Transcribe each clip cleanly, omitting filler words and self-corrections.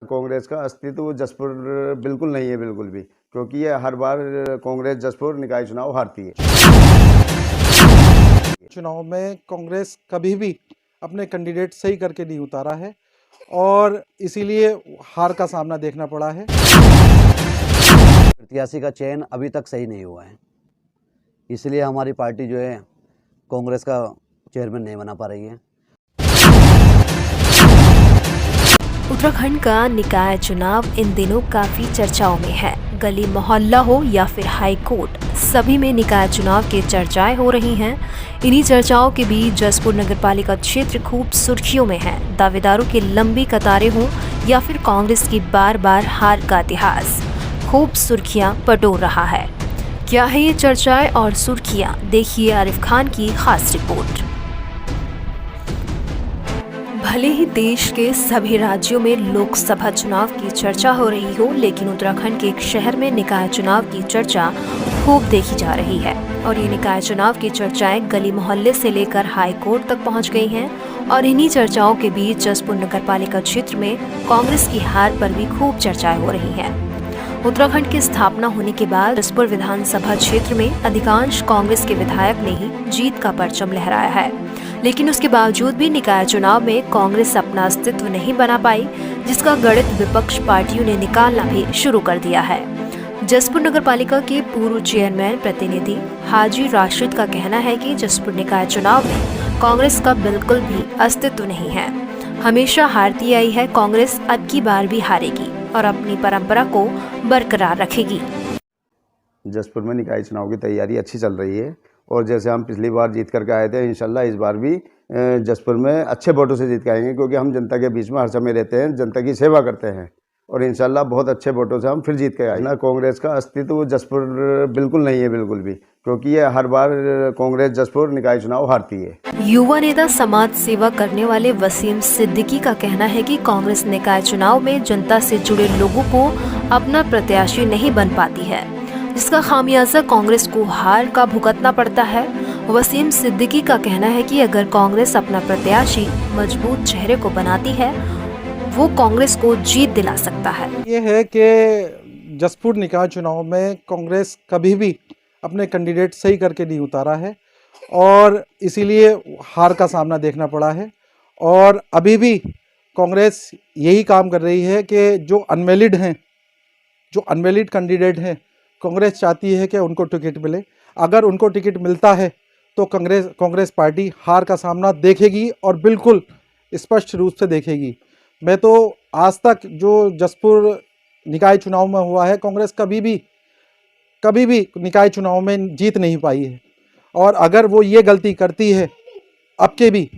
कांग्रेस का अस्तित्व जसपुर बिल्कुल नहीं है, बिल्कुल भी, क्योंकि ये हर बार कांग्रेस जसपुर निकाय चुनाव हारती है। चुनाव में कांग्रेस कभी भी अपने कैंडिडेट सही करके नहीं उतारा है और इसीलिए हार का सामना देखना पड़ा है। प्रत्याशी का चयन अभी तक सही नहीं हुआ है, इसलिए हमारी पार्टी जो है कांग्रेस का चेयरमैन नहीं बना पा रही है। उत्तराखंड का निकाय चुनाव इन दिनों काफी चर्चाओं में है। गली मोहल्ला हो या फिर हाई कोर्ट, सभी में निकाय चुनाव की चर्चाएं हो रही हैं। इन्हीं चर्चाओं के बीच जसपुर नगरपालिका क्षेत्र खूब सुर्खियों में है। दावेदारों की लंबी कतारें हों या फिर कांग्रेस की बार बार हार का इतिहास, खूब सुर्खियां बटोर रहा है। क्या है ये चर्चाएं और सुर्खियां, देखिए आरिफ खान की खास रिपोर्ट। भले ही देश के सभी राज्यों में लोकसभा चुनाव की चर्चा हो रही हो, लेकिन उत्तराखंड के एक शहर में निकाय चुनाव की चर्चा खूब देखी जा रही है। और ये निकाय चुनाव की चर्चाएं गली मोहल्ले से लेकर हाई कोर्ट तक पहुंच गई हैं। और इन्हीं चर्चाओं के बीच जसपुर नगरपालिका क्षेत्र में कांग्रेस की हार पर भी खूब चर्चाएं हो रही हैं। उत्तराखंड की स्थापना होने के बाद जसपुर विधानसभा क्षेत्र में अधिकांश कांग्रेस के विधायक ने ही जीत का परचम लहराया है, लेकिन उसके बावजूद भी निकाय चुनाव में कांग्रेस अपना अस्तित्व नहीं बना पाई, जिसका गणित विपक्ष पार्टियों ने निकालना भी शुरू कर दिया है। जसपुर नगरपालिका के पूर्व चेयरमैन प्रतिनिधि हाजी राशिद का कहना है कि जसपुर निकाय चुनाव में कांग्रेस का बिल्कुल भी अस्तित्व नहीं है। हमेशा हारती आई है कांग्रेस, अब की बार भी हारेगी और अपनी परंपरा को बरकरार रखेगी। जसपुर में निकाय चुनाव की तैयारी अच्छी चल रही है और जैसे हम पिछली बार जीत करके आए थे, इंशाल्लाह इस बार भी जसपुर में अच्छे वोटों से जीत के आएंगे, क्योंकि हम जनता के बीच में हर समय रहते हैं, जनता की सेवा करते हैं और इंशाल्लाह बहुत अच्छे वोटों से हम फिर जीत के आएंगे। ना कांग्रेस का अस्तित्व जसपुर बिल्कुल नहीं है, बिल्कुल भी, क्योंकि ये हर बार कांग्रेस जसपुर निकाय चुनाव हारती है। युवा नेता समाज सेवा करने वाले वसीम सिद्दीकी का कहना है कि कांग्रेस निकाय चुनाव में जनता से जुड़े लोगों को अपना प्रत्याशी नहीं बन पाती है, जिसका खामियाजा कांग्रेस को हार का भुगतना पड़ता है। वसीम सिद्दीकी का कहना है कि अगर कांग्रेस अपना प्रत्याशी मजबूत चेहरे को बनाती है, वो कांग्रेस को जीत दिला सकता है। ये है कि जसपुर निकाय चुनाव में कांग्रेस कभी भी अपने कैंडिडेट सही करके नहीं उतारा है और इसीलिए हार का सामना देखना पड़ा है। और अभी भी कांग्रेस यही काम कर रही है कि जो अनवैलिड कैंडिडेट हैं, कांग्रेस चाहती है कि उनको टिकट मिले। अगर उनको टिकट मिलता है तो कांग्रेस पार्टी हार का सामना देखेगी और बिल्कुल स्पष्ट रूप से देखेगी। मैं तो आज तक जो जसपुर निकाय चुनाव में हुआ है, कांग्रेस कभी भी निकाय चुनाव में जीत नहीं पाई है और अगर वो ये गलती करती है अब के भी,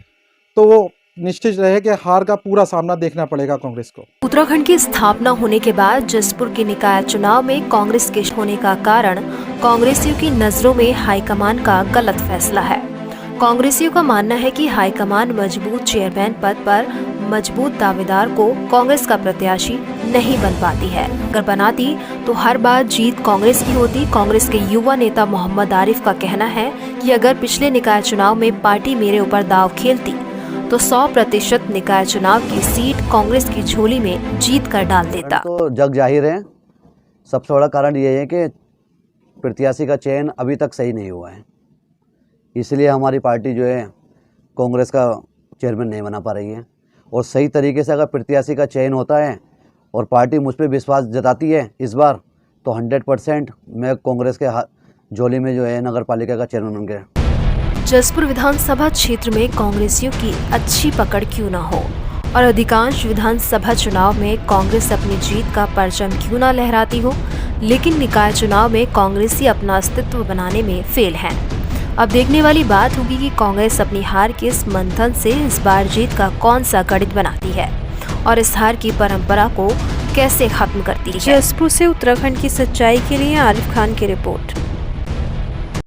तो वो निश्चित रहे कि हार का पूरा सामना देखना पड़ेगा कांग्रेस को। उत्तराखंड की स्थापना होने के बाद जसपुर के निकाय चुनाव में कांग्रेस के होने का कारण कांग्रेसियों की नजरों में हाईकमान का गलत फैसला है। कांग्रेसियों का मानना है कि हाईकमान मजबूत चेयरमैन पद पर मजबूत दावेदार को कांग्रेस का प्रत्याशी नहीं बन पाती है। अगर बनाती तो हर बार जीत कांग्रेस की होती। कांग्रेस के युवा नेता मोहम्मद आरिफ का कहना है कि अगर पिछले निकाय चुनाव में पार्टी मेरे ऊपर दाव खेलती तो 100% निकाय चुनाव की सीट कांग्रेस की झोली में जीत कर डाल देता। तो जग जाहिर है, सबसे बड़ा कारण ये है कि प्रत्याशी का चयन अभी तक सही नहीं हुआ है, इसलिए हमारी पार्टी जो है कांग्रेस का चेयरमैन नहीं बना पा रही है। और सही तरीके से अगर प्रत्याशी का चयन होता है और पार्टी मुझ पर विश्वास जताती है इस बार, तो 100% मैं कांग्रेस के झोली में जो है नगर पालिका का चेयरमैन बन गया। जसपुर विधानसभा क्षेत्र में कांग्रेसियों की अच्छी पकड़ क्यों न हो और अधिकांश विधानसभा चुनाव में कांग्रेस अपनी जीत का परचम क्यों न लहराती हो, लेकिन निकाय चुनाव में कांग्रेसी अपना अस्तित्व बनाने में फेल हैं। अब देखने वाली बात होगी कि कांग्रेस अपनी हार के इस मंथन से इस बार जीत का कौन सा गणित बनाती है और इस हार की परंपरा को कैसे खत्म करती है। जसपुर से उत्तराखंड की सच्चाई के लिए आरिफ खान की रिपोर्ट।